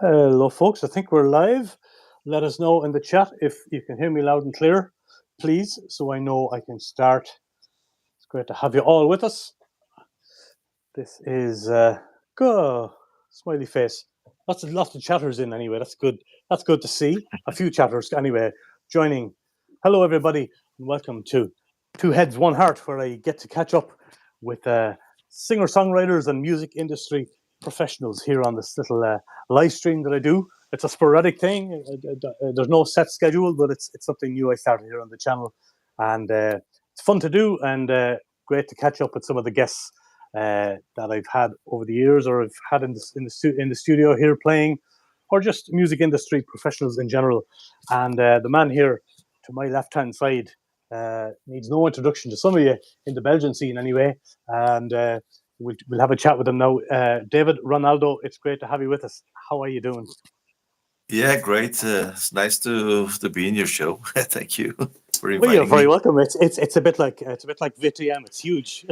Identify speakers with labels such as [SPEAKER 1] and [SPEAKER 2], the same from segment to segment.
[SPEAKER 1] Hello, folks. I think we're live. Let us know in the chat if you can hear me loud and clear, please, so I know I can start. It's great to have you all with us. This is go smiley face. Lots of chatters in anyway. That's good. That's good to see. A few chatters anyway joining. Hello, everybody, and welcome to Two Heads, One Heart, where I get to catch up with singer-songwriters and music industry professionals here on this little live stream that I do. It's a sporadic thing. There's no set schedule, but it's something new I started here on the channel, and it's fun to do and great to catch up with some of the guests that I've had over the years, or I've had in the studio here playing, or just music industry professionals in general. And the man here to my left-hand side needs no introduction to some of you in the Belgian scene anyway. And we'll have a chat with him now. David Ronaldo, it's great to have you with us. How are you doing?
[SPEAKER 2] Yeah, great. It's nice to be in your show. Thank you for inviting
[SPEAKER 1] Well, you're very
[SPEAKER 2] me.
[SPEAKER 1] welcome. It's a bit like VTM. It's huge.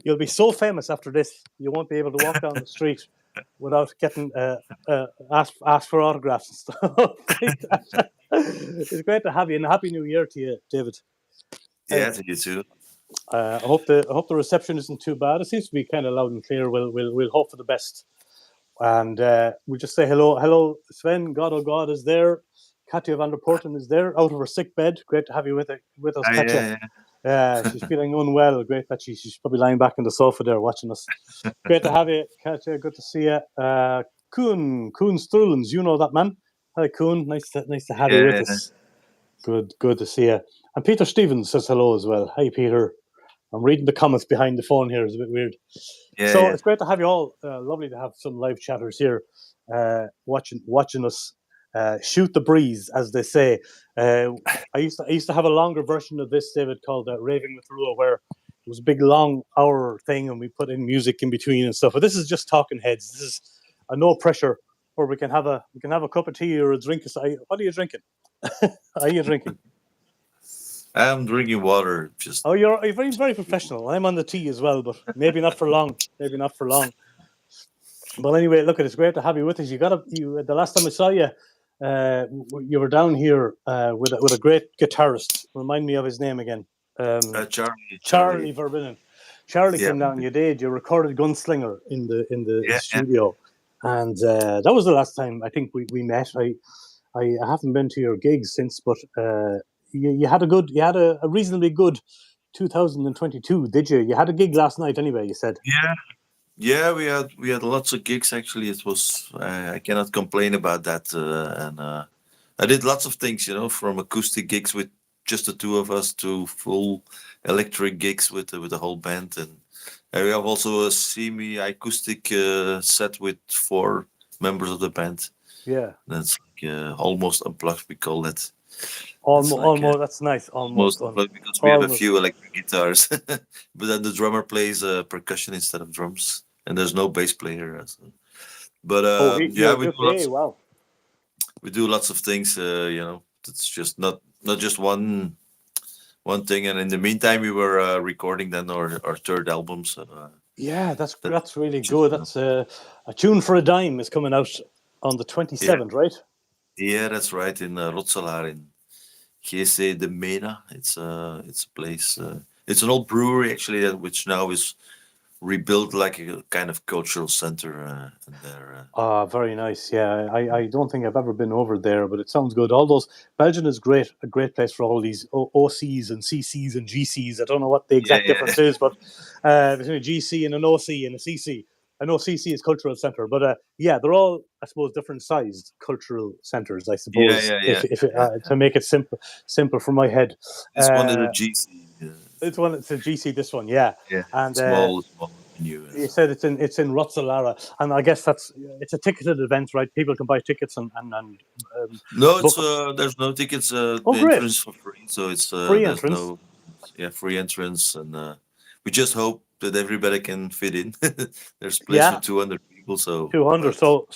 [SPEAKER 1] You'll be so famous after this, you won't be able to walk down the street without getting asked for autographs and stuff like that. It's great to have you, and Happy New Year to you, David.
[SPEAKER 2] Yeah, to you too.
[SPEAKER 1] I hope the reception isn't too bad. It seems to be kind of loud and clear. We'll hope for the best, and we'll just say hello. Sven, God oh God is there. Katja van der Porten is there, out of her sick bed. Great to have you with us, Katja. Yeah, she's feeling unwell. Great that she's probably lying back on the sofa there watching us. Great to have you, Katja. Good to see you. Koen Strulens, you know that man. Hi, Koen. Nice to have you with us. Good to see you. And Peter Stevens says hello as well. Hi, Peter. I'm reading the comments behind the phone here. It's a bit weird. So it's great to have you all. Lovely to have some live chatters here, watching us shoot the breeze, as they say. I used to have a longer version of this, David, called Raving with Rua, where it was a big long hour thing, and we put in music in between and stuff. But this is just talking heads. This is a no pressure, where we can have a cup of tea or a drink. What are you drinking? Are you drinking?
[SPEAKER 2] I'm drinking water. Just
[SPEAKER 1] you're very, very professional. I'm on the tea as well, but maybe not for long. But anyway, look, it's great to have you with us. The last time I saw you, you were down here with a great guitarist. Remind me of his name again. Charlie Verbinnen. Charlie came down. You recorded Gunslinger in the studio, and that was the last time I think we met. I haven't been to your gigs since, but you had a reasonably good 2022, did you? You had a gig last night anyway, you said.
[SPEAKER 2] Yeah, we had lots of gigs actually. It was I cannot complain about that, and I did lots of things, from acoustic gigs with just the two of us to full electric gigs with the whole band, and we have also a semi-acoustic set with 4 members of the band.
[SPEAKER 1] Yeah,
[SPEAKER 2] that's almost unplugged. We call that.
[SPEAKER 1] Almost. That's nice. Almost
[SPEAKER 2] unplugged because we have a few electric guitars, but then the drummer plays percussion instead of drums, and there's no bass player. But we do lots of things. It's just not just one thing. And in the meantime, we were recording then our third album. So
[SPEAKER 1] that's really good. That's a Tune for a Dime is coming out on the 27th, right?
[SPEAKER 2] Yeah, that's right, in Rotselaar in GC de Mena. It's a place. It's an old brewery actually, which now is rebuilt like a kind of cultural center.
[SPEAKER 1] Very nice. Yeah, I don't think I've ever been over there, but it sounds good. All those Belgium is a great place for all these OCs and CCs and GCs. I don't know what the exact difference is, but between a GC and an OC and a CC. I know CC is cultural center, but they're all, I suppose, different sized cultural centers. I suppose, to make it simple for my head.
[SPEAKER 2] This one is a GC.
[SPEAKER 1] It's a GC. This one, yeah,
[SPEAKER 2] and small venue.
[SPEAKER 1] You said it's in Rotselaar, and I guess it's a ticketed event, right? People can buy tickets and
[SPEAKER 2] no, there's no tickets. The entrance for free, so it's
[SPEAKER 1] free entrance.
[SPEAKER 2] Free entrance, and we just hope that everybody can fit in. There's place for 200 people, so
[SPEAKER 1] 200. So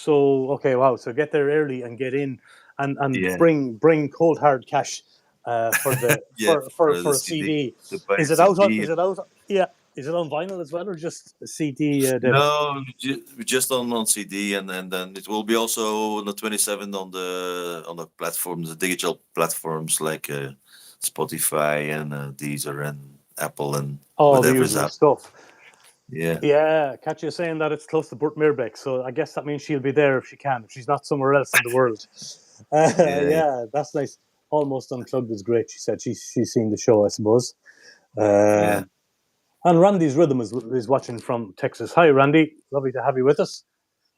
[SPEAKER 1] okay, wow. So get there early and get in, and bring cold hard cash for the for a CD. Is it out? Yeah. Is it on vinyl as well, or just a CD, David?
[SPEAKER 2] No, just on CD, and then it will be also on the 27th on the platforms, the digital platforms like Spotify and Deezer and Apple and
[SPEAKER 1] Oh, the
[SPEAKER 2] whatever's
[SPEAKER 1] usual
[SPEAKER 2] out.
[SPEAKER 1] stuff.
[SPEAKER 2] Yeah,
[SPEAKER 1] Yeah, catch you saying that it's close to Burt Mirbeck, so I guess that means she'll be there if she can, if she's not somewhere else in the world.
[SPEAKER 2] yeah,
[SPEAKER 1] Yeah, that's nice. Almost Unplugged is great. She said she's seen the show, I suppose. Uh,
[SPEAKER 2] yeah.
[SPEAKER 1] and Randy's Rhythm is watching from Texas. Hi, Randy. Lovely to have you with us.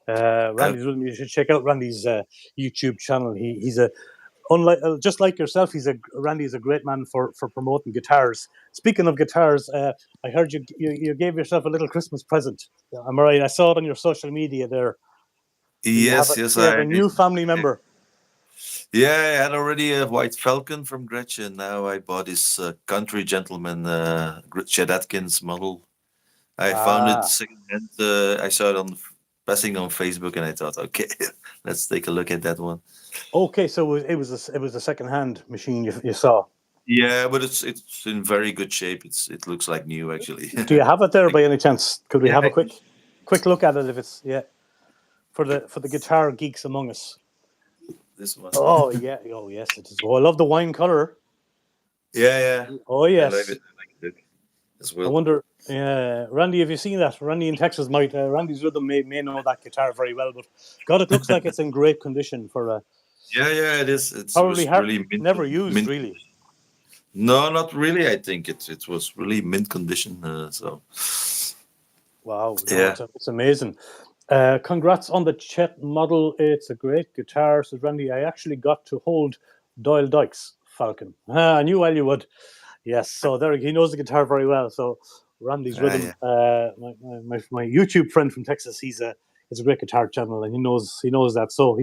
[SPEAKER 2] Uh,
[SPEAKER 1] Randy's Rhythm. You should check out Randy's YouTube channel. He's a unlike just like yourself. Randy is a great man for promoting guitars. Speaking of guitars, I heard you gave yourself a little Christmas present. Am I right? I saw it on your social media there.
[SPEAKER 2] yes, yes,
[SPEAKER 1] You have a new family member.
[SPEAKER 2] yeah, I had already a white Falcon from Gretchen. Now I bought this country gentleman Chet Atkins model. I found it
[SPEAKER 1] Ah,
[SPEAKER 2] secondhand. I saw it on passing on Facebook, and I thought, okay, let's take a look at that one.
[SPEAKER 1] okay. So it was a second hand machine you saw.
[SPEAKER 2] Yeah, but it's in very good shape. It looks like new actually.
[SPEAKER 1] Do you have it there
[SPEAKER 2] Like,
[SPEAKER 1] by any chance? Could we
[SPEAKER 2] yeah,
[SPEAKER 1] have a quick look at it if it's for the guitar geeks among us?
[SPEAKER 2] this one.
[SPEAKER 1] Oh yeah, oh yes, it is. Oh, I love the wine color.
[SPEAKER 2] Yeah, yeah,
[SPEAKER 1] Oh
[SPEAKER 2] I love
[SPEAKER 1] yes.
[SPEAKER 2] it. I like it as
[SPEAKER 1] I
[SPEAKER 2] well.
[SPEAKER 1] wonder, Randy, have you seen that? Randy in Texas might. Randy's Rhythm may know that guitar very well, but God, it looks like it's in great condition for
[SPEAKER 2] Yeah, yeah, it is. It
[SPEAKER 1] probably
[SPEAKER 2] was really
[SPEAKER 1] never used
[SPEAKER 2] mint.
[SPEAKER 1] really.
[SPEAKER 2] No, not really. I think it was really mint condition. So
[SPEAKER 1] Wow, no,
[SPEAKER 2] yeah,
[SPEAKER 1] it's amazing. Congrats on the Chet model. It's a great guitar, says Randy. I actually got to hold Doyle Dyke's Falcon. I knew well you would. Yes, so there he knows the guitar very well. So Randy's Rhythm,
[SPEAKER 2] yeah,
[SPEAKER 1] my YouTube friend from Texas, he's a great guitar channel, and he knows that. So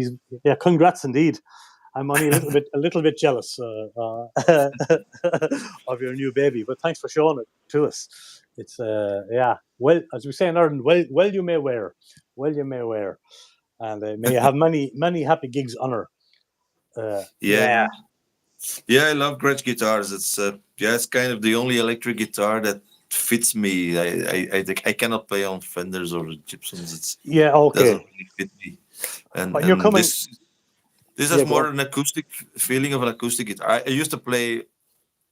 [SPEAKER 1] congrats indeed. I'm only a little bit jealous of your new baby, but thanks for showing it to us. It's well, as we say in Ireland, well you may wear, and may you have many happy gigs on her.
[SPEAKER 2] yeah,
[SPEAKER 1] Yeah,
[SPEAKER 2] yeah, yeah. I love Gretsch guitars. It's yeah, it's kind of the only electric guitar that fits me. I cannot play on Fenders or Gibsons. It
[SPEAKER 1] yeah,
[SPEAKER 2] doesn't
[SPEAKER 1] okay.
[SPEAKER 2] really fit me.
[SPEAKER 1] And you're
[SPEAKER 2] And
[SPEAKER 1] coming.
[SPEAKER 2] this has
[SPEAKER 1] Yeah, go
[SPEAKER 2] more
[SPEAKER 1] on.
[SPEAKER 2] an acoustic feeling of an acoustic guitar. I used to play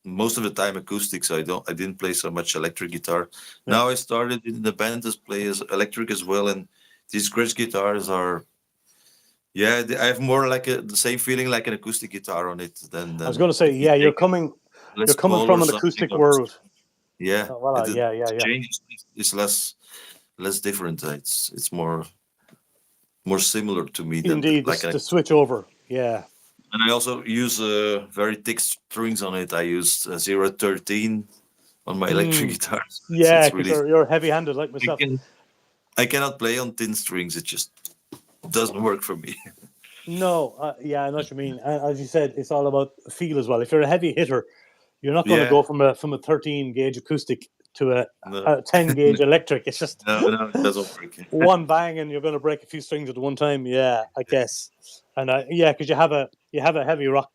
[SPEAKER 2] most of the time acoustic, so I didn't play so much electric guitar.
[SPEAKER 1] Yeah.
[SPEAKER 2] Now I started in the band to play as electric as well, and these Gretsch guitars are yeah, I have more like the same feeling like an acoustic guitar on it
[SPEAKER 1] I was
[SPEAKER 2] than
[SPEAKER 1] going to say,
[SPEAKER 2] if you
[SPEAKER 1] yeah,
[SPEAKER 2] take
[SPEAKER 1] you're
[SPEAKER 2] Les
[SPEAKER 1] coming
[SPEAKER 2] Paul
[SPEAKER 1] from
[SPEAKER 2] or
[SPEAKER 1] an
[SPEAKER 2] something.
[SPEAKER 1] acoustic world.
[SPEAKER 2] Yeah,
[SPEAKER 1] Oh, voilà,
[SPEAKER 2] the
[SPEAKER 1] yeah.
[SPEAKER 2] change is less different. It's more similar to me than
[SPEAKER 1] Indeed,
[SPEAKER 2] like an.
[SPEAKER 1] the switch over. Yeah.
[SPEAKER 2] And I also use very thick strings on it. I use 013 on my electric
[SPEAKER 1] Mm,
[SPEAKER 2] guitar.
[SPEAKER 1] yeah,
[SPEAKER 2] It's
[SPEAKER 1] because
[SPEAKER 2] really
[SPEAKER 1] you're heavy-handed like
[SPEAKER 2] I
[SPEAKER 1] myself.
[SPEAKER 2] can I cannot play on thin strings. It just doesn't work for me.
[SPEAKER 1] No, yeah, I know what you mean. As you said, it's all about feel as well. If you're a heavy hitter, you're not going to
[SPEAKER 2] Yeah,
[SPEAKER 1] go from a 13 gauge acoustic to
[SPEAKER 2] no,
[SPEAKER 1] a 10 gauge electric. It's just
[SPEAKER 2] no, it doesn't work.
[SPEAKER 1] one bang and you're going to break a few strings at one time. Yeah, I guess. And yeah, because you have a heavy rock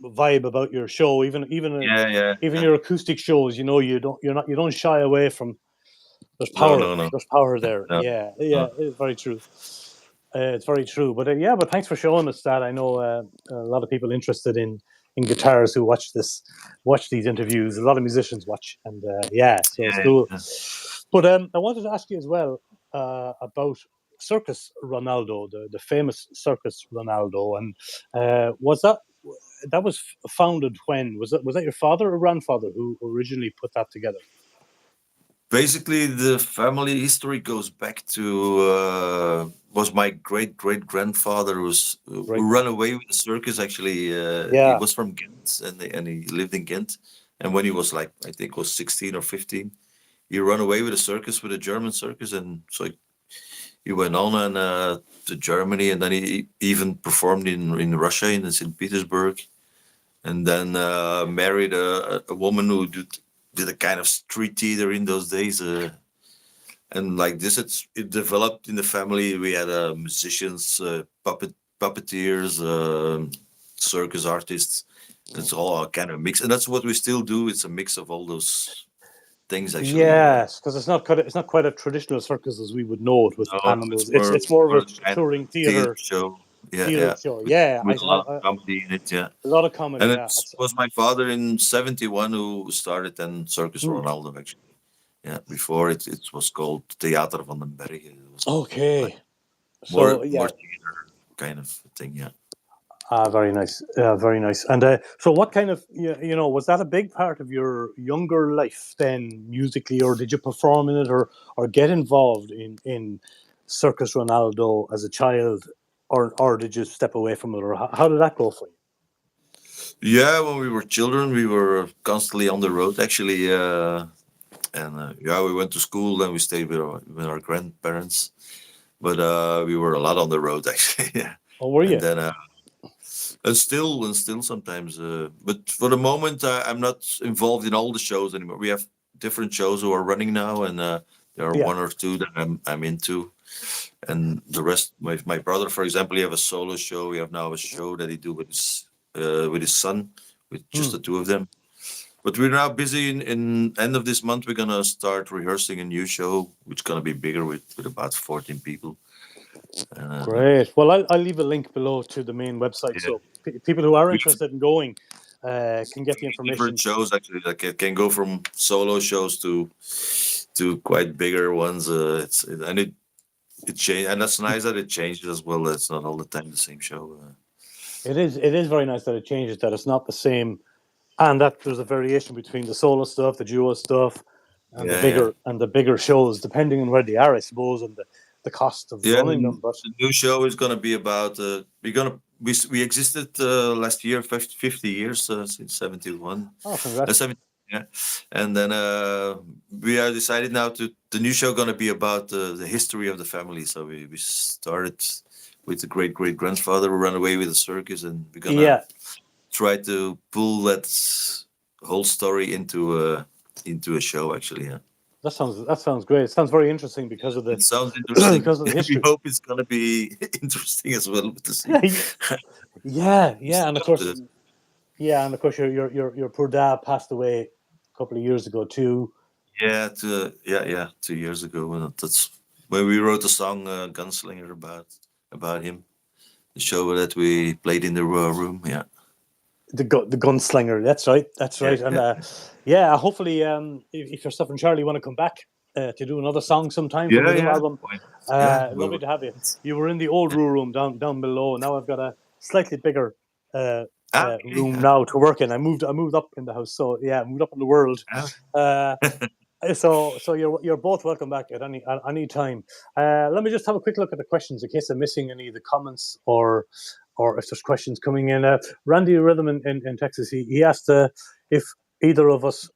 [SPEAKER 1] vibe about your show.
[SPEAKER 2] Yeah, yeah,
[SPEAKER 1] Even
[SPEAKER 2] yeah.
[SPEAKER 1] your acoustic shows, you don't shy away from. There's
[SPEAKER 2] No,
[SPEAKER 1] power.
[SPEAKER 2] no, no,
[SPEAKER 1] There's power there.
[SPEAKER 2] no,
[SPEAKER 1] Yeah,
[SPEAKER 2] no.
[SPEAKER 1] it's very true. It's very true. But thanks for showing us that. I know a lot of people interested in guitars who watch these interviews. A lot of musicians watch, and so it's
[SPEAKER 2] Yeah,
[SPEAKER 1] cool.
[SPEAKER 2] yeah.
[SPEAKER 1] But I wanted to ask you as well about Circus Ronaldo, the famous Circus Ronaldo, and that was founded when was that your father or grandfather who originally put that together?
[SPEAKER 2] Basically, the family history goes back to was my great great grandfather was
[SPEAKER 1] Right.
[SPEAKER 2] who ran away with the circus. Actually, he
[SPEAKER 1] Yeah.
[SPEAKER 2] was from Ghent and he lived in Ghent. And when he was like I think was 16 or 15, he ran away with a circus with a German circus, and so he went on and to Germany, and then he even performed in Russia in St. Petersburg, and then married a woman who did a kind of street theater in those days. And like this, it developed in the family. We had musicians, puppeteers, circus artists. It's all a kind of mix, and that's what we still do. It's a mix of all those things actually.
[SPEAKER 1] Yes, because it's not quite a traditional circus as we would know it with
[SPEAKER 2] No,
[SPEAKER 1] animals. It's more of
[SPEAKER 2] more
[SPEAKER 1] a
[SPEAKER 2] kind of
[SPEAKER 1] touring
[SPEAKER 2] theater
[SPEAKER 1] theater
[SPEAKER 2] show. Yeah,
[SPEAKER 1] theater
[SPEAKER 2] yeah,
[SPEAKER 1] show. Yeah,
[SPEAKER 2] with a lot of comedy in it. Yeah,
[SPEAKER 1] a lot of comedy.
[SPEAKER 2] and
[SPEAKER 1] Yeah,
[SPEAKER 2] it was my father in '71 who started then Circus
[SPEAKER 1] Mm.
[SPEAKER 2] Ronaldo actually. Yeah, before it was called Theater van den Berg. It was like
[SPEAKER 1] Okay. So
[SPEAKER 2] more
[SPEAKER 1] yeah,
[SPEAKER 2] theater kind of thing. Yeah.
[SPEAKER 1] very nice, very nice. And so, what kind of was that a big part of your younger life then, musically, or did you perform in it, or get involved in Circus Ronaldo as a child, or did you step away from it, or how did that go for you?
[SPEAKER 2] Yeah, when we were children, we were constantly on the road actually, and yeah, we went to school. Then we stayed with our grandparents, but we were a lot on the road actually. Yeah,
[SPEAKER 1] Or were
[SPEAKER 2] and
[SPEAKER 1] you?
[SPEAKER 2] then and still sometimes. But for the moment, I'm not involved in all the shows anymore. We have different shows who are running now, and there are
[SPEAKER 1] Yeah.
[SPEAKER 2] one or two that I'm into, and the rest. My brother, for example, he have a solo show. We have now a show that he do with his son, with just
[SPEAKER 1] Hmm.
[SPEAKER 2] the two of them. But we're now busy in end of this month. We're gonna start rehearsing a new show, which is gonna be bigger with about 14 people.
[SPEAKER 1] Great. Well, I'll leave a link below to the main website,
[SPEAKER 2] Yeah,
[SPEAKER 1] so people who are
[SPEAKER 2] we have
[SPEAKER 1] interested in going can get the
[SPEAKER 2] different
[SPEAKER 1] information.
[SPEAKER 2] shows actually. Like it can go from solo shows to quite bigger ones. And it change, and that's nice that it changes as well. It's not all the time the same show.
[SPEAKER 1] It is very nice that it changes, that it's not the same, and that there's a variation between the solo stuff, the duo stuff, and
[SPEAKER 2] Yeah, yeah.
[SPEAKER 1] the bigger shows, depending on where they are, I suppose, and the cost of
[SPEAKER 2] Yeah,
[SPEAKER 1] running them. But
[SPEAKER 2] the new show is gonna be about we existed last year 50 years since 71
[SPEAKER 1] oh, congrats!
[SPEAKER 2] 70, yeah, and then we are decided now to the new show gonna be about the history of the family. So we started with the great grandfather who ran away with the circus, and we're gonna
[SPEAKER 1] Yeah,
[SPEAKER 2] try to pull that whole story into a show actually. Yeah,
[SPEAKER 1] that sounds great. It sounds very interesting because of the
[SPEAKER 2] it sounds interesting.
[SPEAKER 1] because of the
[SPEAKER 2] We
[SPEAKER 1] history.
[SPEAKER 2] hope it's gonna be interesting as well to see.
[SPEAKER 1] Yeah, yeah, and
[SPEAKER 2] Instead
[SPEAKER 1] of
[SPEAKER 2] of
[SPEAKER 1] course, your poor dad passed away a couple of years ago too.
[SPEAKER 2] yeah, 2 years ago, and that's when we wrote a song, "Gunslinger," about him. The show that we played in the room. Yeah,
[SPEAKER 1] The gunslinger. That's right. That's
[SPEAKER 2] yeah,
[SPEAKER 1] right. And
[SPEAKER 2] yeah,
[SPEAKER 1] yeah, hopefully, if yourself and Charlie want to come back to do another song sometime from the new
[SPEAKER 2] yeah.
[SPEAKER 1] album,
[SPEAKER 2] Why not? Yeah,
[SPEAKER 1] lovely to have you. You were in the old room down below. Now I've got a slightly bigger
[SPEAKER 2] okay,
[SPEAKER 1] room now to work in. I moved up in the house, so yeah, I moved up in the world.
[SPEAKER 2] uh,
[SPEAKER 1] Uh, so you're both welcome back at any time. Let me just have a quick look at the questions in case I'm missing any of the comments, or if there's questions coming in. Randy Rhythm in Texas, he asked if either of us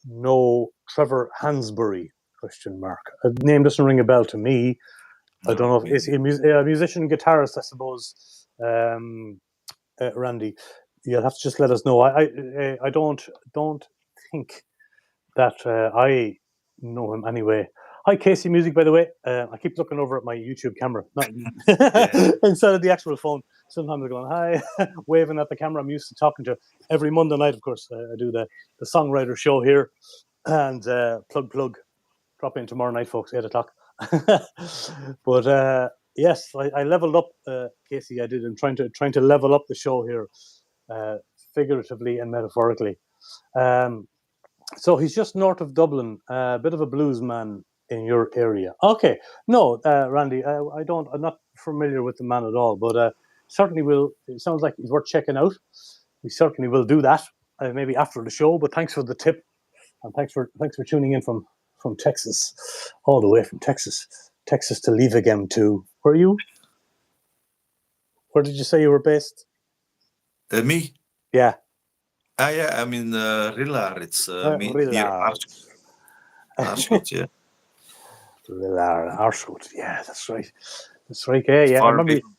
[SPEAKER 1] know Trevor Hansbury? Question mark. A name doesn't ring a bell to me. I don't
[SPEAKER 2] no,
[SPEAKER 1] know. Is
[SPEAKER 2] maybe.
[SPEAKER 1] he a musician, guitarist? I suppose. Randy, you'll have to just let us know. I don't think that I know him anyway. Hi, Casey Music, by the way. I keep looking over at my YouTube camera, not
[SPEAKER 2] Yeah,
[SPEAKER 1] instead of the actual phone. Sometimes I'm going, hi, waving at the camera I'm used to talking to. Every Monday night, of course, I do the songwriter show here. And plug, drop in tomorrow night, folks, 8 o'clock. But yes, I leveled up, Casey, I did. I'm trying to level up the show here, uh, figuratively and metaphorically. Um, so he's just north of Dublin, a bit of a blues man in your area. Okay, no, Randy, I don't. I'm not familiar with the man at all, but certainly will. It sounds like he's worth checking out. We certainly will do that, maybe after the show. But thanks for the tip, and thanks for tuning in from Texas, all the way from Texas to leave again too. Where are you? Where did you say you were based?
[SPEAKER 2] me.
[SPEAKER 1] Yeah,
[SPEAKER 2] Yeah, I'm in Rillard. It's near
[SPEAKER 1] Rillard.
[SPEAKER 2] Aarschot. Yeah,
[SPEAKER 1] Rillard, Arshoot. Yeah, that's right. That's right. Yeah, yeah. I
[SPEAKER 2] far
[SPEAKER 1] remember
[SPEAKER 2] away
[SPEAKER 1] you,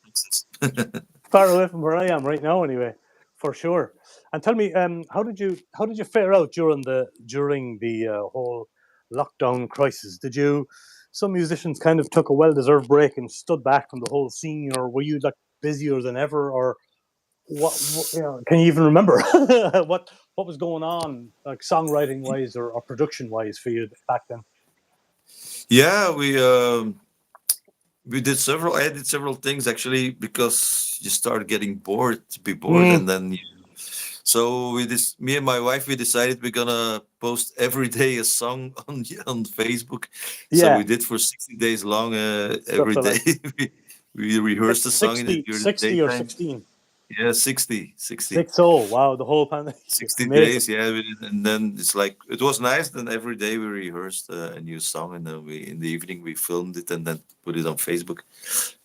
[SPEAKER 2] from Texas.
[SPEAKER 1] far away from where I am right now, anyway, for sure. And tell me, how did you fare out during the whole lockdown crisis? Did you? Some musicians kind of took a well-deserved break and stood back from the whole scene, or were you like busier than ever, or can you even remember what was going on, like songwriting wise or production wise for you back then?
[SPEAKER 2] Yeah, we did several. I did several things actually because you start getting bored, to be bored,
[SPEAKER 1] Mm,
[SPEAKER 2] and then so me and my wife, we decided we're gonna post every day a song on Facebook. So
[SPEAKER 1] yeah,
[SPEAKER 2] we did for 60 days long.
[SPEAKER 1] that's
[SPEAKER 2] Every
[SPEAKER 1] what
[SPEAKER 2] day we rehearsed the song during the
[SPEAKER 1] 60 or
[SPEAKER 2] daytime.
[SPEAKER 1] 16.
[SPEAKER 2] Yeah, 60.
[SPEAKER 1] 60. Wow, the whole pandemic.
[SPEAKER 2] 60
[SPEAKER 1] Amazing.
[SPEAKER 2] days, yeah, and then it's like it was nice. Then every day we rehearsed a new song, and then we in the evening we filmed it and then put it on Facebook,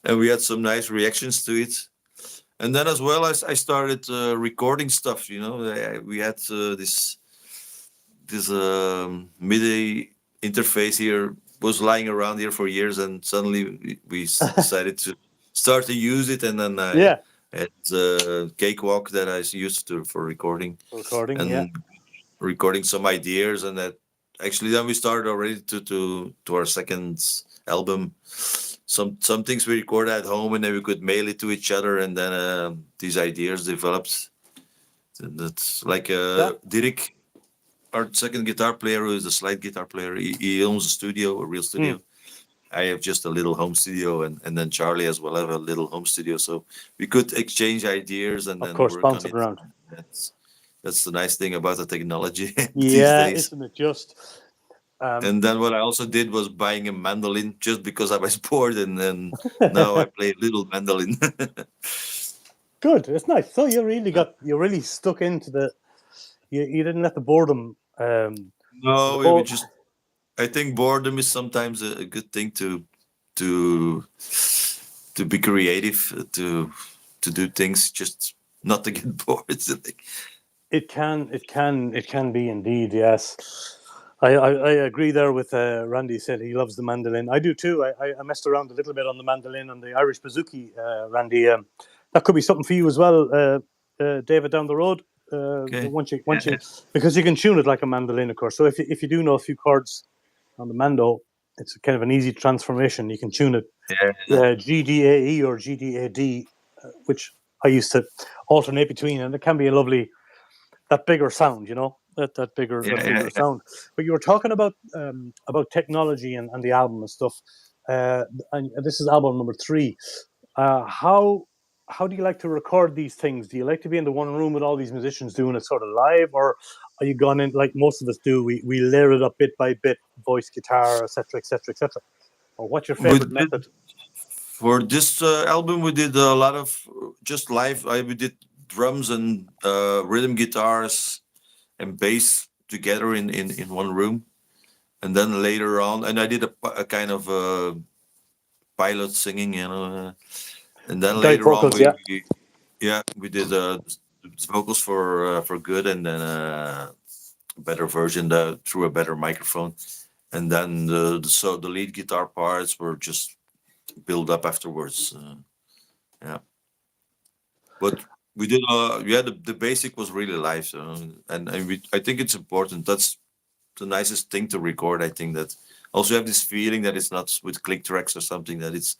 [SPEAKER 2] and we had some nice reactions to it. And then as well as I started recording stuff, we had this MIDI interface here was lying around here for years, and suddenly we decided to start to use it, and then I
[SPEAKER 1] Yeah,
[SPEAKER 2] had a cakewalk that I used to for recording
[SPEAKER 1] recording. Yeah,
[SPEAKER 2] and recording some ideas, and that actually then we started already to our second album. Some things we recorded at home, and then we could mail it to each other, and then these ideas developed. And that's like
[SPEAKER 1] that.
[SPEAKER 2] Dirk, our second guitar player, who is a slide guitar player. He owns a studio, a real
[SPEAKER 1] Mm,
[SPEAKER 2] studio. I have just a little home studio, and then Charlie as well have a little home studio, so we could exchange ideas and
[SPEAKER 1] of
[SPEAKER 2] then
[SPEAKER 1] course,
[SPEAKER 2] work
[SPEAKER 1] bounce
[SPEAKER 2] on
[SPEAKER 1] it
[SPEAKER 2] it.
[SPEAKER 1] around.
[SPEAKER 2] That's the nice thing about the technology these
[SPEAKER 1] Yeah,
[SPEAKER 2] days.
[SPEAKER 1] isn't it just? Um,
[SPEAKER 2] And then what I also did was buying a mandolin just because I was bored, and then now I play a little mandolin.
[SPEAKER 1] Good. It's nice. So you really stuck into the. You didn't let the boredom.
[SPEAKER 2] No,
[SPEAKER 1] The
[SPEAKER 2] we
[SPEAKER 1] bo-
[SPEAKER 2] just. I think boredom is sometimes a good thing to to be creative, to do things, just not to get bored. It's like,
[SPEAKER 1] it can be indeed. Yes, I agree there with Randy. Said he loves the mandolin. I do too. I messed around a little bit on the mandolin and the Irish bouzouki. Randy, that could be something for you as well, David, down the road.
[SPEAKER 2] okay,
[SPEAKER 1] Once
[SPEAKER 2] yeah,
[SPEAKER 1] you because you can tune it like a mandolin, of course. So if you do know a few chords on the mando, it's kind of an easy transformation. You can tune it
[SPEAKER 2] yeah,
[SPEAKER 1] GDAE or GDAD, which I used to alternate between, and it can be a lovely that bigger sound, that
[SPEAKER 2] yeah,
[SPEAKER 1] bigger
[SPEAKER 2] yeah.
[SPEAKER 1] sound. But you were talking about technology and the album and stuff. And this is album number 3. How do you like to record these things? Do you like to be in the one room with all these musicians doing it sort of live, or are you gone in like most of us do? We layer it up bit by bit, voice, guitar, etc., etc., etc. Or what's your
[SPEAKER 2] We
[SPEAKER 1] favorite
[SPEAKER 2] did
[SPEAKER 1] method?
[SPEAKER 2] for this album. We did a lot of just live. We did drums and rhythm guitars and bass together in one room, and then later on, and I did a kind of pilot singing, and then
[SPEAKER 1] Guide
[SPEAKER 2] later on
[SPEAKER 1] vocals, yeah.
[SPEAKER 2] we did vocals for good, and then a better version through a better microphone, and then so the lead guitar parts were just built up afterwards. Yeah, but we did. Yeah, the basic was really live, so, I think it's important. That's the nicest thing to record. I think that also have this feeling that it's not with click tracks or something, that it's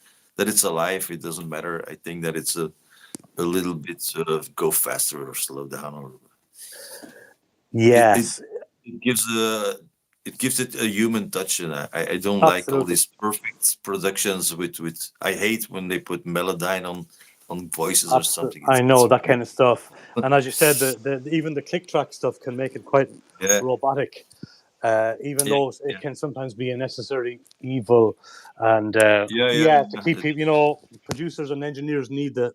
[SPEAKER 2] alive. It doesn't matter. I think that it's a little bit sort of go faster or slow down, or it it,
[SPEAKER 1] Yes,
[SPEAKER 2] it gives it gives it a human touch, and I don't like all
[SPEAKER 1] absolutely.
[SPEAKER 2] these perfect productions with I hate when they put melodyne on voices or
[SPEAKER 1] Absolutely.
[SPEAKER 2] something.
[SPEAKER 1] I
[SPEAKER 2] It's
[SPEAKER 1] know that
[SPEAKER 2] weird.
[SPEAKER 1] kind of stuff. And as you said, even the click track stuff can make it quite
[SPEAKER 2] Yeah,
[SPEAKER 1] robotic, even
[SPEAKER 2] yeah,
[SPEAKER 1] though it
[SPEAKER 2] yeah,
[SPEAKER 1] can sometimes be a necessary evil. And
[SPEAKER 2] yeah, yeah,
[SPEAKER 1] yeah, to
[SPEAKER 2] yeah.
[SPEAKER 1] keep people, producers and engineers need the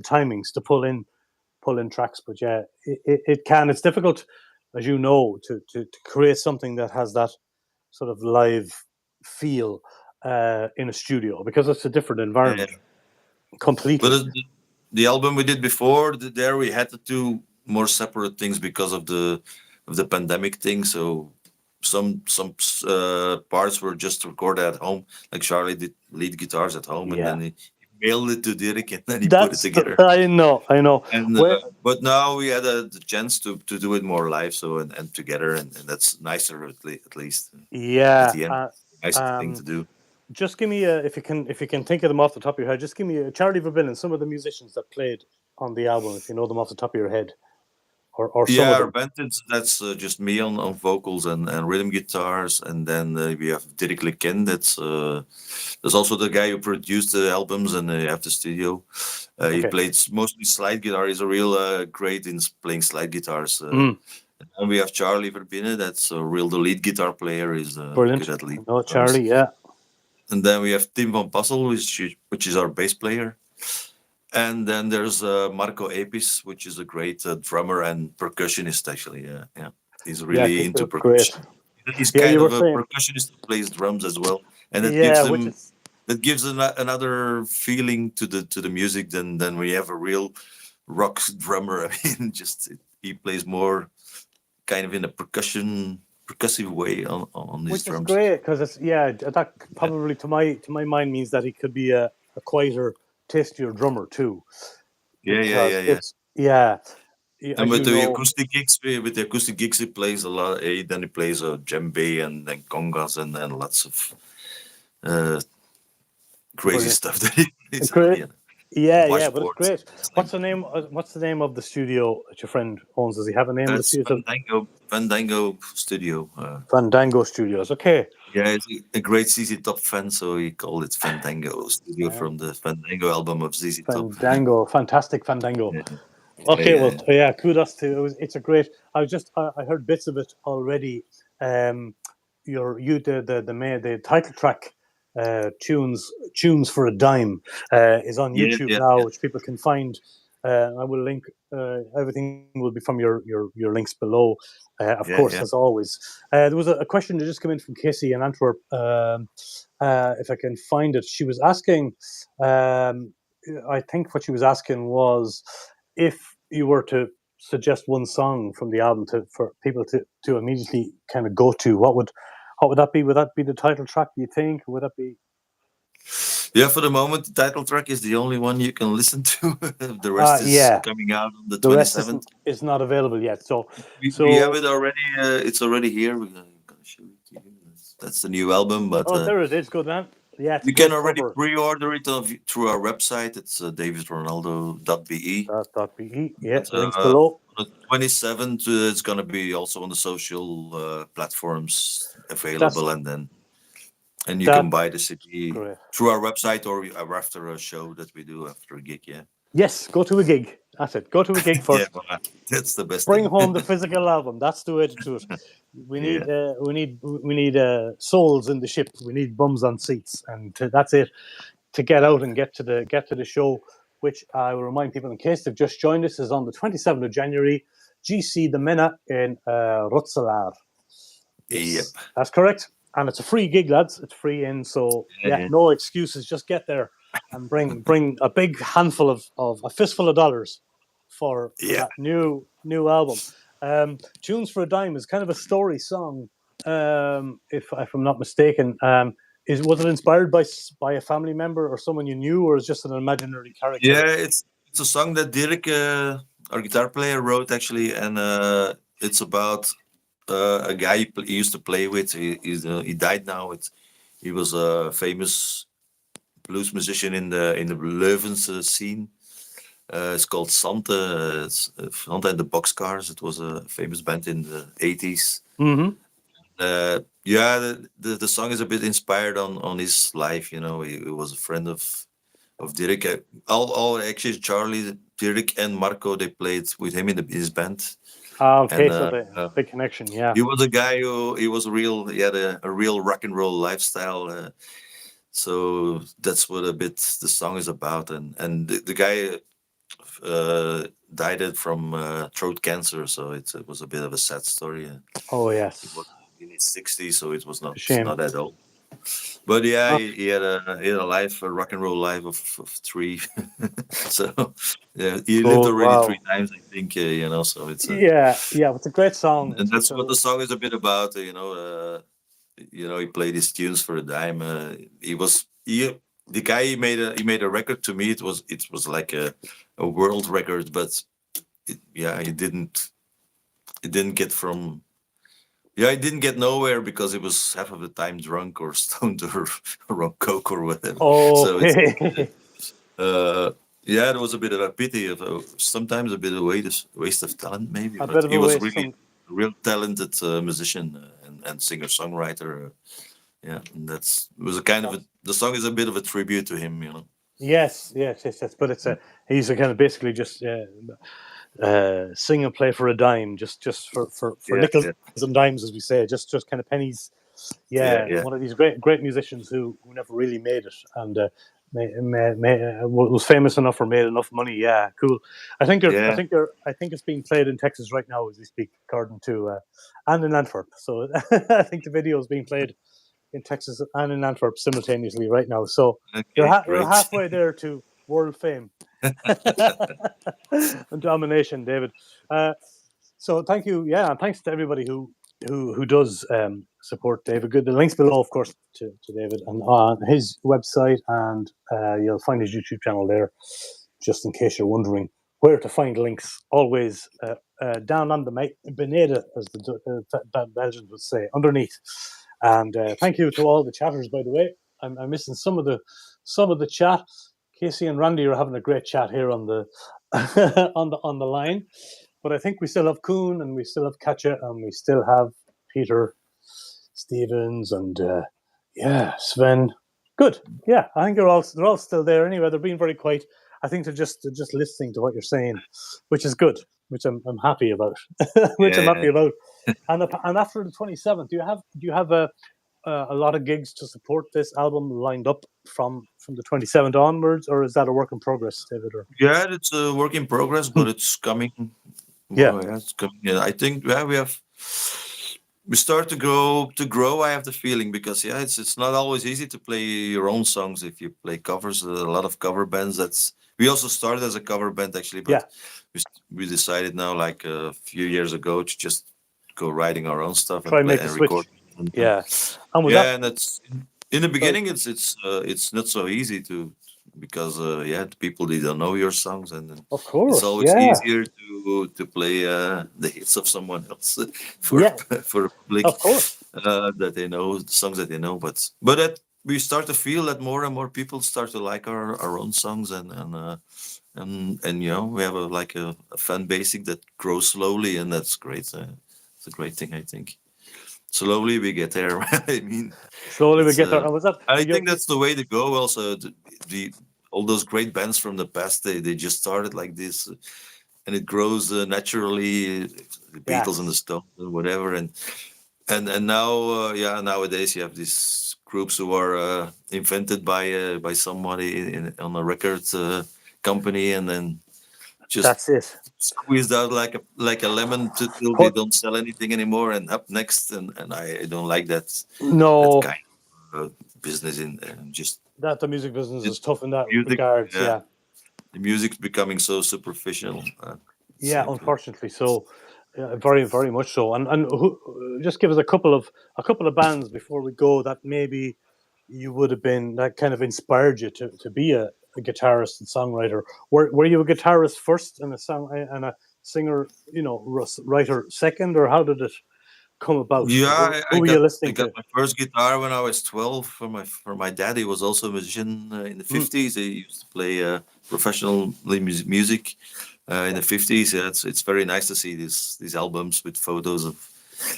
[SPEAKER 1] timings to pull in tracks. But yeah, it can. It's difficult, as you know, to create something that has that sort of live feel in a studio because it's a different
[SPEAKER 2] Yeah.
[SPEAKER 1] environment
[SPEAKER 2] But
[SPEAKER 1] completely.
[SPEAKER 2] the album we did before, there we had to do more separate things because of the pandemic thing. So some parts were just recorded at home, like Charlie did lead guitars at home, and
[SPEAKER 1] Yeah.
[SPEAKER 2] then he mailed it to Dirk, and then he put it
[SPEAKER 1] That's
[SPEAKER 2] together.
[SPEAKER 1] I know.
[SPEAKER 2] And
[SPEAKER 1] Where
[SPEAKER 2] but now we had the chance to do it more live, so and together, and that's nicer at least at
[SPEAKER 1] yeah.
[SPEAKER 2] the end. Nicest thing to do.
[SPEAKER 1] Just give me if you can think of them off the top of your head. Just give me a Charlie Verbillen, some of the musicians that played on the album, if you know them off the top of your head, or some
[SPEAKER 2] Yeah,
[SPEAKER 1] of
[SPEAKER 2] our
[SPEAKER 1] them?
[SPEAKER 2] band that's just me on vocals and rhythm guitars, and then we have Dirk Lekin. There's also the guy who produced the albums, and you have the studio. He
[SPEAKER 1] Okay.
[SPEAKER 2] plays mostly slide guitar. He's a real great in playing slide guitars.
[SPEAKER 1] Mm,
[SPEAKER 2] And we have Charlie Verbine. That's a real the lead guitar player. Is good
[SPEAKER 1] brilliant.
[SPEAKER 2] at lead
[SPEAKER 1] No,
[SPEAKER 2] drums.
[SPEAKER 1] Charlie. Yeah.
[SPEAKER 2] And then we have Tim van Passel, which is our bass player. And then there's Marco Apis, which is a great drummer and percussionist, actually. Yeah, yeah. He's
[SPEAKER 1] Yeah.
[SPEAKER 2] really into
[SPEAKER 1] Great.
[SPEAKER 2] percussion. He's
[SPEAKER 1] Yeah,
[SPEAKER 2] kind
[SPEAKER 1] you
[SPEAKER 2] of
[SPEAKER 1] were
[SPEAKER 2] a
[SPEAKER 1] saying.
[SPEAKER 2] percussionist who plays drums as well, and
[SPEAKER 1] Yeah, which is
[SPEAKER 2] that gives another feeling to the music than we have a real rock drummer. I mean, he plays more kind of in a percussive way on these
[SPEAKER 1] which is
[SPEAKER 2] drums.
[SPEAKER 1] great because it's that probably to my mind means that he could be a quieter, tastier drummer too,
[SPEAKER 2] Yeah, yeah,
[SPEAKER 1] because
[SPEAKER 2] yeah, yeah.
[SPEAKER 1] it's yeah,
[SPEAKER 2] And
[SPEAKER 1] as you know,
[SPEAKER 2] with the acoustic gigs, he plays a lot. Then he plays a djembe and then congas and lots of uh, crazy
[SPEAKER 1] brilliant,
[SPEAKER 2] stuff that he plays.
[SPEAKER 1] great.
[SPEAKER 2] Yeah,
[SPEAKER 1] Yeah, but it's
[SPEAKER 2] washboards.
[SPEAKER 1] great. What's the name? What's the name of the studio that your friend owns? Does he have a name of the
[SPEAKER 2] That's
[SPEAKER 1] studio?
[SPEAKER 2] Fandango Studio.
[SPEAKER 1] Fandango Studios. Okay.
[SPEAKER 2] Yeah, he's a great ZZ Top fan, so he called it Fandango Studio
[SPEAKER 1] Uh,
[SPEAKER 2] from the Fandango album of ZZ Top.
[SPEAKER 1] Fandango, fantastic Fandango.
[SPEAKER 2] Yeah, yeah,
[SPEAKER 1] Okay, well,
[SPEAKER 2] yeah.
[SPEAKER 1] yeah, kudos to it's a great. I heard bits of it already. Um, the title track, tunes for a dime, is on
[SPEAKER 2] Yeah,
[SPEAKER 1] YouTube
[SPEAKER 2] yeah,
[SPEAKER 1] now,
[SPEAKER 2] yeah,
[SPEAKER 1] which people can find. I will link. Everything will be from your links below, of
[SPEAKER 2] yeah,
[SPEAKER 1] course,
[SPEAKER 2] yeah.
[SPEAKER 1] as always. There was a question that just came in from Casey in Antwerp. If I can find it, she was asking. I think what she was asking was if you were to suggest one song from the album for people to immediately kind of go to, what would that be? Would that be the title track? Do you think? Would that be?
[SPEAKER 2] Yeah, for the moment, the title track is the only one you can listen to. The rest is
[SPEAKER 1] Yeah.
[SPEAKER 2] coming out on the
[SPEAKER 1] The rest
[SPEAKER 2] 27th.
[SPEAKER 1] is not available yet. So
[SPEAKER 2] We have
[SPEAKER 1] so
[SPEAKER 2] it already. It's already here. We're gonna show it to you. That's the new album, but
[SPEAKER 1] oh, there it is. Good man. Yeah, it's a
[SPEAKER 2] you can
[SPEAKER 1] great
[SPEAKER 2] already
[SPEAKER 1] cover.
[SPEAKER 2] pre-order it through our website. It's davidronaldo.be.
[SPEAKER 1] .be. Yeah,
[SPEAKER 2] But
[SPEAKER 1] links below.
[SPEAKER 2] on the 27th, it's gonna be also on the social platforms
[SPEAKER 1] That's
[SPEAKER 2] available, and you can
[SPEAKER 1] that
[SPEAKER 2] buy the CD
[SPEAKER 1] great.
[SPEAKER 2] through our website or after a show that we do after a gig. Yeah.
[SPEAKER 1] Yes, go to a gig. That's it. Go to a gig
[SPEAKER 2] Yeah,
[SPEAKER 1] first.
[SPEAKER 2] well, that's the best
[SPEAKER 1] Bring
[SPEAKER 2] thing.
[SPEAKER 1] home the physical album. That's the way to do it.
[SPEAKER 2] Yeah,
[SPEAKER 1] We need souls in the ship. We need bums on seats, and that's it. To get out and get to the show, which I will remind people in case they've just joined us, is on the 27th of January, GC the Mena in Rotselaar.
[SPEAKER 2] yep.
[SPEAKER 1] Yes, that's correct. And it's a free gig, lads. It's free in, so
[SPEAKER 2] Yeah,
[SPEAKER 1] yeah,
[SPEAKER 2] yeah.
[SPEAKER 1] no excuses. Just get there and bring a big handful of a fistful of dollars for
[SPEAKER 2] Yeah.
[SPEAKER 1] that new album. Tunes for a Dime is kind of a story song, if I'm not mistaken. Was it inspired by a family member or someone you knew, or is just an imaginary character?
[SPEAKER 2] Yeah, it's a song that Dirk, our guitar player, wrote actually, and it's about a guy he used to play with. He died now. He was a famous blues musician in the Leuven's scene. It's called Sante. Sante and the Boxcars. It was a famous band in the 80s.
[SPEAKER 1] Mm-hmm.
[SPEAKER 2] Yeah, the song is a bit inspired on his life. He was a friend of Dirk. All actually Charlie, Dirk, and Marco, they played with him in his band.
[SPEAKER 1] Okay,
[SPEAKER 2] And
[SPEAKER 1] so the big connection, yeah.
[SPEAKER 2] he was a guy who he had a real rock and roll lifestyle. So that's what a bit the song is about. And the guy died from throat cancer, so it was a bit of a sad story.
[SPEAKER 1] Oh
[SPEAKER 2] He
[SPEAKER 1] yes,
[SPEAKER 2] was in his 60s, so it was
[SPEAKER 1] it's a shame.
[SPEAKER 2] not that old. But yeah,
[SPEAKER 1] Okay.
[SPEAKER 2] he had a rock and roll life of three. So yeah, he lived
[SPEAKER 1] Oh
[SPEAKER 2] already three
[SPEAKER 1] wow.
[SPEAKER 2] times, I think. So it's
[SPEAKER 1] Yeah, it's a great song.
[SPEAKER 2] and
[SPEAKER 1] It's
[SPEAKER 2] that's
[SPEAKER 1] a
[SPEAKER 2] what the song is a bit about. He played his tunes for a dime. The guy he made a record to me. It was like a world record, but yeah, it didn't get from. Yeah, I didn't get nowhere because it was half of the time drunk or stoned or on coke or whatever. So it's
[SPEAKER 1] okay.
[SPEAKER 2] uh, Yeah, it was a bit of a pity of sometimes a bit of waste of talent, maybe.
[SPEAKER 1] A
[SPEAKER 2] But
[SPEAKER 1] bit of
[SPEAKER 2] he
[SPEAKER 1] a
[SPEAKER 2] was
[SPEAKER 1] waste.
[SPEAKER 2] really a real talented musician and singer-songwriter. Yeah, and it was a kind of the song is a bit of a tribute to him, you know.
[SPEAKER 1] Yes, yes, yes, yes. But he's a kind of basically just sing and play for a dime, just for
[SPEAKER 2] Yeah,
[SPEAKER 1] nickels
[SPEAKER 2] yeah,
[SPEAKER 1] and dimes, as we say, just kind of pennies.
[SPEAKER 2] yeah,
[SPEAKER 1] Yeah,
[SPEAKER 2] yeah,
[SPEAKER 1] one of these great musicians who never really made it, and was famous enough or made enough money. Yeah, cool.
[SPEAKER 2] yeah.
[SPEAKER 1] I think it's being played in Texas right now as we speak, according to and in Antwerp. So I think the video is being played in Texas and in Antwerp simultaneously right now. So
[SPEAKER 2] Okay,
[SPEAKER 1] you're
[SPEAKER 2] great.
[SPEAKER 1] halfway there to world fame and domination, David. Uh, so thank you, yeah, and thanks to everybody who does support David. Good. The links below, of course, to David and on his website, and you'll find his YouTube channel there. Just in case you're wondering where to find links, always down on the beneden, as the Belgians would say, underneath. And thank you to all the chatters, by the way. I'm missing some of the chat. Casey and Randy are having a great chat here on the on the line, but I think we still have Kuhn and we still have Katja and we still have Peter Stevens and yeah, Sven. Good. Yeah, I think they're all still there anyway. They're being very quiet. I think they're just listening to what you're saying, which is good, which I'm happy about. Which I'm
[SPEAKER 2] Yeah,
[SPEAKER 1] happy about. And after the 27th, do you have a lot of gigs to support this album lined up from the 27th onwards, or is that a work in progress, David? Or
[SPEAKER 2] yeah. It's a work in progress, but it's coming.
[SPEAKER 1] yeah,
[SPEAKER 2] Well, yeah, it's coming. Yeah, I think yeah, we start to grow. I have the feeling because yeah, it's not always easy to play your own songs if you play covers. A lot of cover bands. That's we also started as a cover band actually,
[SPEAKER 1] yeah,
[SPEAKER 2] but we decided now like a few years ago to just go writing our own stuff and
[SPEAKER 1] try and
[SPEAKER 2] play
[SPEAKER 1] make the
[SPEAKER 2] and record.
[SPEAKER 1] switch. Yeah, and was that
[SPEAKER 2] Yeah, and that's in the
[SPEAKER 1] sorry?
[SPEAKER 2] beginning. It's not so easy to because yeah, the people they don't know your songs, and then
[SPEAKER 1] Of
[SPEAKER 2] it's
[SPEAKER 1] course,
[SPEAKER 2] always
[SPEAKER 1] yeah,
[SPEAKER 2] easier to play the hits of someone else for
[SPEAKER 1] yeah,
[SPEAKER 2] for a public
[SPEAKER 1] of course.
[SPEAKER 2] that they know the songs that they know. But that we start to feel that more and more people start to like our own songs, and you know we have a fan basic that grows slowly, and that's great. It's a great thing, I think. Slowly we get there. I mean,
[SPEAKER 1] Slowly we
[SPEAKER 2] it's
[SPEAKER 1] get there. And was that
[SPEAKER 2] I
[SPEAKER 1] you?
[SPEAKER 2] think that's the way to go. Also, the all those great bands from the past, they just started like this, and it grows naturally. The Beatles and the
[SPEAKER 1] Yes,
[SPEAKER 2] Stones and whatever, and now, yeah, nowadays you have these groups who are invented by somebody on a record company, and then just
[SPEAKER 1] that's it.
[SPEAKER 2] squeezed out like a lemon till they
[SPEAKER 1] Put
[SPEAKER 2] don't sell anything anymore, and up next, and I don't like that
[SPEAKER 1] no,
[SPEAKER 2] kind of business in just
[SPEAKER 1] that the music business
[SPEAKER 2] it,
[SPEAKER 1] is tough in that
[SPEAKER 2] music.
[SPEAKER 1] regards.
[SPEAKER 2] Yeah,
[SPEAKER 1] Yeah,
[SPEAKER 2] the music's becoming so superficial. It's
[SPEAKER 1] yeah,
[SPEAKER 2] like
[SPEAKER 1] unfortunately, so very much so. And just give us a couple of bands before we go that maybe you would have been that kind of inspired you to be a guitarist and songwriter. Were you a guitarist first and a song and a singer, writer second, or how did it come about?
[SPEAKER 2] yeah,
[SPEAKER 1] Who were you
[SPEAKER 2] I
[SPEAKER 1] listening
[SPEAKER 2] got
[SPEAKER 1] to?
[SPEAKER 2] my first guitar when I was 12 for my dad. He was also a musician in the
[SPEAKER 1] Mm,
[SPEAKER 2] 50s. He used to play professionally music in the 50s. Yeah, it's very nice to see these albums with photos of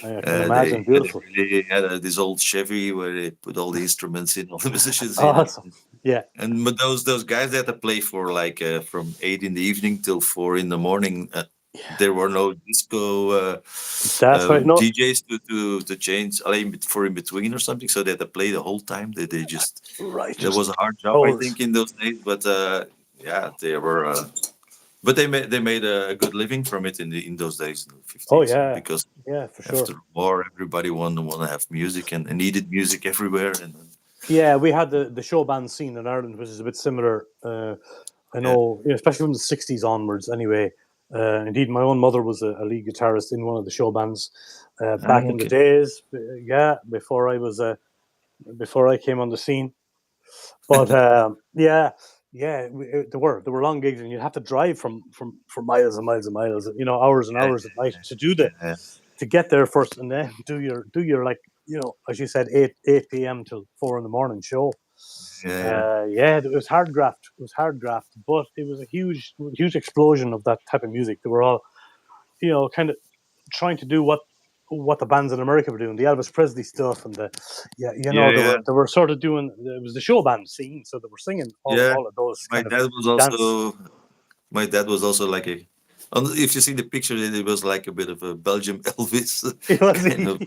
[SPEAKER 1] I can
[SPEAKER 2] they
[SPEAKER 1] imagine,
[SPEAKER 2] had,
[SPEAKER 1] beautiful,
[SPEAKER 2] they had this old Chevy where they put all the instruments in, all the musicians in,
[SPEAKER 1] awesome. Yeah,
[SPEAKER 2] and but those guys they had to play for like from 8 in the evening till 4 in the morning. There were no disco
[SPEAKER 1] that's right. No,
[SPEAKER 2] DJs to change for in between or something, so they had to play the whole time. They just
[SPEAKER 1] right,
[SPEAKER 2] that
[SPEAKER 1] just
[SPEAKER 2] was a hard job, I
[SPEAKER 1] hours.
[SPEAKER 2] think, in those days. But yeah, they were. But they made a good living from it in those days in the
[SPEAKER 1] Oh
[SPEAKER 2] 50s
[SPEAKER 1] yeah,
[SPEAKER 2] because
[SPEAKER 1] yeah, for sure.
[SPEAKER 2] after the war everybody wanted to have music and needed music everywhere and
[SPEAKER 1] Yeah, we had the show band scene in Ireland, which is a bit similar. I
[SPEAKER 2] yeah.
[SPEAKER 1] know, especially from the '60s onwards. Anyway, indeed, my own mother was a lead guitarist in one of the show bands
[SPEAKER 2] Ah,
[SPEAKER 1] back in the
[SPEAKER 2] okay.
[SPEAKER 1] days. Yeah, before I came on the scene. But yeah, yeah, there were long gigs, and you'd have to drive for miles and miles and miles. Hours and
[SPEAKER 2] Yeah,
[SPEAKER 1] hours at night to do
[SPEAKER 2] yeah,
[SPEAKER 1] to get there first, and then do your like as you said 8 p.m. till 4 in the morning show.
[SPEAKER 2] Yeah.
[SPEAKER 1] It was hard graft. It was hard graft, but it was a huge explosion of that type of music. They were all, kind of trying to do what the bands in America were doing, the Elvis Presley stuff, and
[SPEAKER 2] Yeah.
[SPEAKER 1] they were sort of doing. It was the show band scene, so they were singing
[SPEAKER 2] Yeah.
[SPEAKER 1] all of those
[SPEAKER 2] My
[SPEAKER 1] kind of
[SPEAKER 2] dad was
[SPEAKER 1] dance.
[SPEAKER 2] also my dad was also like a. If you see the picture, it was like a bit of a Belgian Elvis
[SPEAKER 1] It was.
[SPEAKER 2] kind of.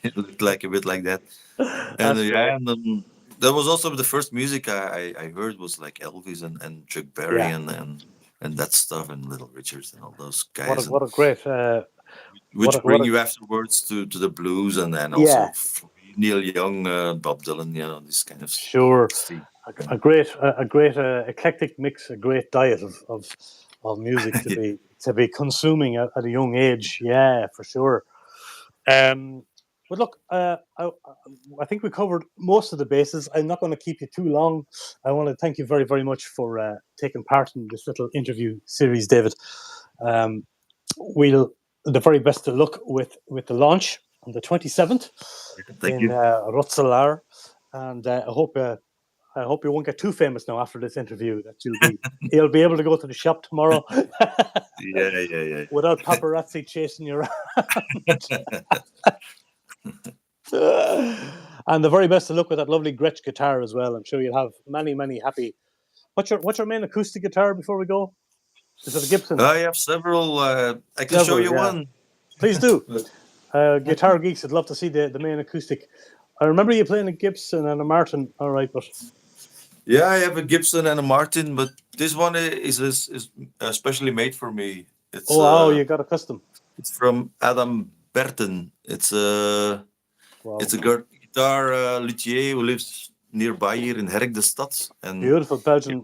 [SPEAKER 2] It looked like a bit like that. And
[SPEAKER 1] That's great.
[SPEAKER 2] that was also the first music I heard was like Elvis and Chuck Berry
[SPEAKER 1] Yeah.
[SPEAKER 2] and that stuff and Little Richards and all those
[SPEAKER 1] What a
[SPEAKER 2] guys, and
[SPEAKER 1] what a great
[SPEAKER 2] which
[SPEAKER 1] what
[SPEAKER 2] bring
[SPEAKER 1] a
[SPEAKER 2] you afterwards to the blues and also
[SPEAKER 1] yeah.
[SPEAKER 2] Neil Young, Bob Dylan, this kind of
[SPEAKER 1] Sure.
[SPEAKER 2] thing.
[SPEAKER 1] A great eclectic mix, a great diet of music
[SPEAKER 2] Yeah,
[SPEAKER 1] to be consuming at a young age. Yeah, for sure. Um, but look, I think we covered most of the bases. I'm not going to keep you too long. I want to thank you very, very much for taking part in this little interview series, David. Um, we'll the very best of luck with the launch on the 27th
[SPEAKER 2] thank
[SPEAKER 1] in
[SPEAKER 2] you.
[SPEAKER 1] Rotzelar, and I hope you won't get too famous now after this interview. That you'll be able to go to the shop tomorrow
[SPEAKER 2] Yeah.
[SPEAKER 1] without paparazzi chasing you around. And the very best of luck with that lovely Gretsch guitar as well. I'm sure you'll have many, many happy. What's your main acoustic guitar before we go? Is it a Gibson?
[SPEAKER 2] I have several. I can show
[SPEAKER 1] Several,
[SPEAKER 2] you
[SPEAKER 1] yeah.
[SPEAKER 2] one.
[SPEAKER 1] Please do. Guitar geeks, I'd love to see the main acoustic. I remember you playing a Gibson and a Martin. All right, but
[SPEAKER 2] Yeah, I have a Gibson and a Martin, but this one is especially made for me.
[SPEAKER 1] oh wow, you got a custom.
[SPEAKER 2] It's from Adam Berten.
[SPEAKER 1] Wow,
[SPEAKER 2] It's a guitar luthier who lives nearby here in Herk de Stad, and
[SPEAKER 1] beautiful Belgian.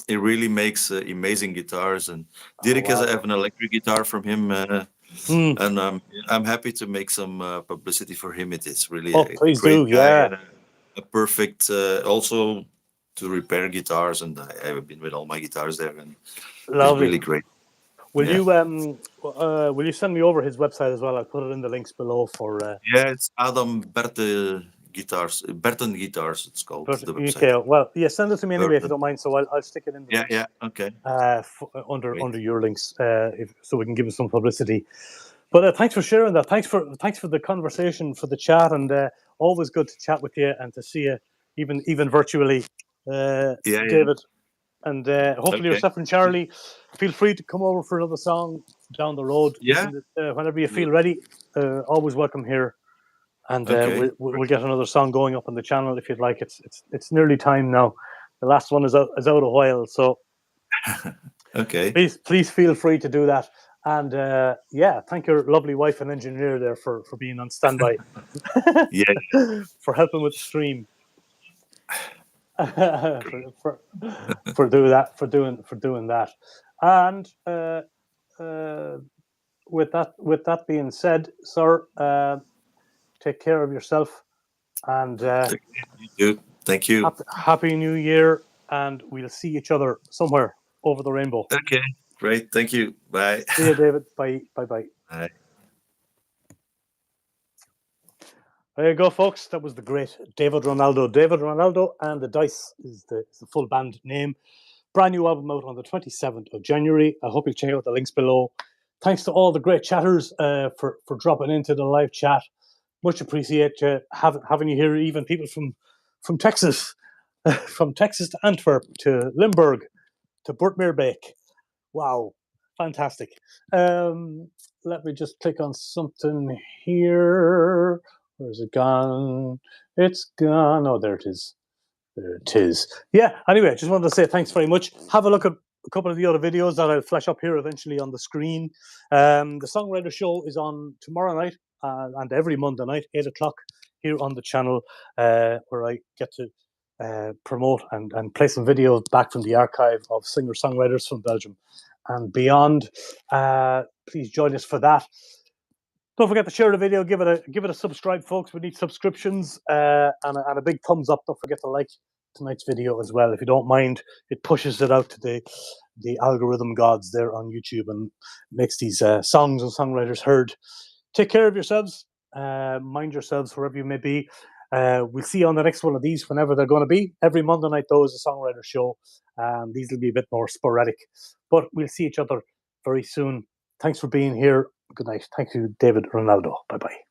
[SPEAKER 2] it really makes amazing guitars. And
[SPEAKER 1] Oh
[SPEAKER 2] Dirk has
[SPEAKER 1] wow.
[SPEAKER 2] have an electric guitar from him,
[SPEAKER 1] Hmm.
[SPEAKER 2] and I'm happy to make some publicity for him. It is really
[SPEAKER 1] Oh,
[SPEAKER 2] a
[SPEAKER 1] please
[SPEAKER 2] great
[SPEAKER 1] do.
[SPEAKER 2] guy
[SPEAKER 1] Yeah,
[SPEAKER 2] and a perfect also to repair guitars. And I have been with all my guitars there, and he's
[SPEAKER 1] lovely.
[SPEAKER 2] really great.
[SPEAKER 1] Will
[SPEAKER 2] Yeah,
[SPEAKER 1] you send me over his website as well? I'll put it in the links below for
[SPEAKER 2] yeah. It's Adam Berte Guitars, Berten Guitars. It's called the website.
[SPEAKER 1] UK. Well, yeah, send it to me anyway if you
[SPEAKER 2] Berten.
[SPEAKER 1] don't mind. So I'll stick it in the links
[SPEAKER 2] Yeah. Okay.
[SPEAKER 1] under
[SPEAKER 2] Great.
[SPEAKER 1] your links so we can give it some publicity. But thanks for sharing that. Thanks for the conversation, for the chat, and always good to chat with you and to see you even virtually,
[SPEAKER 2] Yeah.
[SPEAKER 1] David. And hopefully
[SPEAKER 2] Okay.
[SPEAKER 1] yourself and Charlie feel free to come over for another song down the road
[SPEAKER 2] Yeah.
[SPEAKER 1] whenever you feel ready. Always welcome here, and
[SPEAKER 2] Okay.
[SPEAKER 1] we'll get another song going up on the channel if you'd like. It's nearly time now. The last one is out a while, so
[SPEAKER 2] Okay.
[SPEAKER 1] please feel free to do that. And thank your lovely wife and engineer there for being on standby
[SPEAKER 2] Yeah.
[SPEAKER 1] for helping with the stream. for doing that. And with that being said, sir, take care of yourself and
[SPEAKER 2] You too. Thank you.
[SPEAKER 1] happy New Year, and we'll see each other somewhere over the rainbow.
[SPEAKER 2] Okay. Great. Thank you. Bye.
[SPEAKER 1] See you, David. Bye. Bye.
[SPEAKER 2] Bye.
[SPEAKER 1] There you go, folks. That was the great David Ronaldo. David Ronaldo and the Dice is the full band name. Brand new album out on the 27th of January. I hope you check out the links below. Thanks to all the great chatters for dropping into the live chat. Much appreciate having you here, even people from Texas, from Texas to Antwerp to Limburg to Burtmeerbeek. Wow, fantastic. Let me just click on something here. Where's it gone? It's gone. Oh, there it is. There it is. Yeah, anyway, just wanted to say thanks very much. Have a look at a couple of the other videos that I'll flash up here eventually on the screen. The Songwriter Show is on tomorrow night and every Monday night, 8 o'clock, here on the channel, where I get to promote and play some videos back from the archive of singer-songwriters from Belgium and beyond. Please join us for that. Don't forget to share the video, give it a subscribe, folks. We need subscriptions and a big thumbs up. Don't forget to like tonight's video as well. If you don't mind, it pushes it out to the algorithm gods there on YouTube and makes these songs and songwriters heard. Take care of yourselves. Mind yourselves wherever you may be. We'll see you on the next one of these whenever they're going to be. Every Monday night, though, is a songwriter show. These will be a bit more sporadic, but we'll see each other very soon. Thanks for being here. Good night. Thank you, David Ronaldo. Bye-bye.